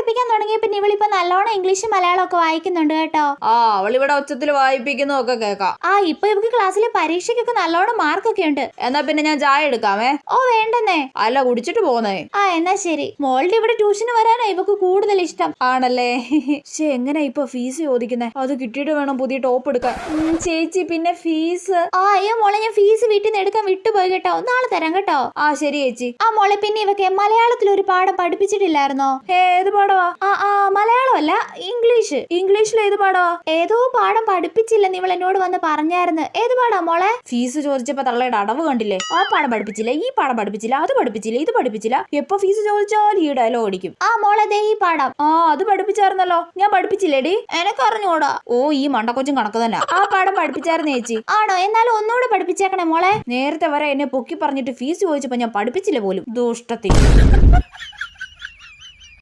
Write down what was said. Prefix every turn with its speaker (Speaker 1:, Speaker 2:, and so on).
Speaker 1: പഠിപ്പിക്കാൻ തുടങ്ങിയ പിന്നെ ഇവളിപ്പോ നല്ലോണം ഇംഗ്ലീഷും മലയാളം ഒക്കെ വായിക്കുന്നുണ്ട് കേട്ടോ.
Speaker 2: അവളിവിടെ ഉച്ചത്തിൽ വായിപ്പിക്കുന്നതൊക്കെ കേക്കാം.
Speaker 1: ഇപ്പൊ ഇവക്ക് ക്ലാസ്സിലെ പരീക്ഷയ്ക്കൊക്കെ നല്ലോണം മാർക്കൊക്കെ ഉണ്ട്.
Speaker 2: എന്നാ പിന്നെ ഞാൻ ചായ എടുക്കാമേ.
Speaker 1: വേണ്ടെന്നേ.
Speaker 2: അല്ല, കുടിച്ചിട്ട് പോന്നേ.
Speaker 1: എന്നാ ശരി. മോളുടെ ഇവിടെ ട്യൂഷന് വരാനാ ഇവക്ക് കൂടുതൽ ഇഷ്ടം.
Speaker 2: ആണല്ലേ? എങ്ങനെ ഇപ്പൊ ഫീസ് ചോദിക്കുന്നേ? അത് കിട്ടിയിട്ട് വേണം പുതിയ ടോപ്പ് എടുക്കാൻ. ചേച്ചി പിന്നെ ഫീസ്?
Speaker 1: അയ്യോ മോളെ, ഞാൻ ഫീസ് വീട്ടിൽ നിന്ന് എടുക്കാൻ വിട്ടുപോയി കേട്ടോ. നാളെ തരാം കേട്ടോ.
Speaker 2: ശരി ചേച്ചി.
Speaker 1: മോളെ, പിന്നെ ഇവക്ക് മലയാളത്തിൽ ഒരു പാഠം പഠിപ്പിച്ചിട്ടില്ലായിരുന്നോ?
Speaker 2: ഏത് പാടവാ?
Speaker 1: മലയാളം അല്ല, ഇംഗ്ലീഷ്.
Speaker 2: ഇംഗ്ലീഷിൽ ഏത് പാടവാ?
Speaker 1: ഏതോ പാഠം പഠിപ്പിച്ചില്ലെന്ന് ഇവൾ എന്നോട് വന്ന് പറഞ്ഞായിരുന്നു. ഏത് പാടാ മോളെ?
Speaker 2: ഫീസ് ചോദിച്ചപ്പോ തള്ളയുടെ അടവ് കണ്ടില്ലേ? ആ പാഠം പഠിപ്പിച്ചില്ല, ഈ പാഠം പഠിപ്പിച്ചില്ല, അത് പഠിപ്പിച്ചില്ല, ഇത് പഠിപ്പിച്ചില്ല. എപ്പോ ഫീസ് ചോദിച്ചാൽ ഈ ഡയലോഗ് അടിക്കും.
Speaker 1: മോളെ, ദേ ഈ പാഠം.
Speaker 2: അത് പഠിപ്പിച്ചായിരുന്നല്ലോ. ഞാൻ പഠിപ്പിച്ചില്ലേടി?
Speaker 1: എനക്കറിഞ്ഞൂടാ.
Speaker 2: ഈ മണ്ടക്കൊച്ചും കണക്ക് തന്നെ. ആ പാഠം പഠിപ്പിച്ചായിരുന്നു ചേച്ചി.
Speaker 1: ആണോ? എന്നാലും ഒന്നുകൂടെ പഠിപ്പിച്ചേക്കണേ മോളെ.
Speaker 2: നേരത്തെ വരെ എന്നെ പൊക്കി പറഞ്ഞിട്ട് ഫീസ് ചോദിച്ചപ്പോ ഞാൻ പഠിപ്പിച്ചില്ല പോലും. ദുഷ്ടത്തി.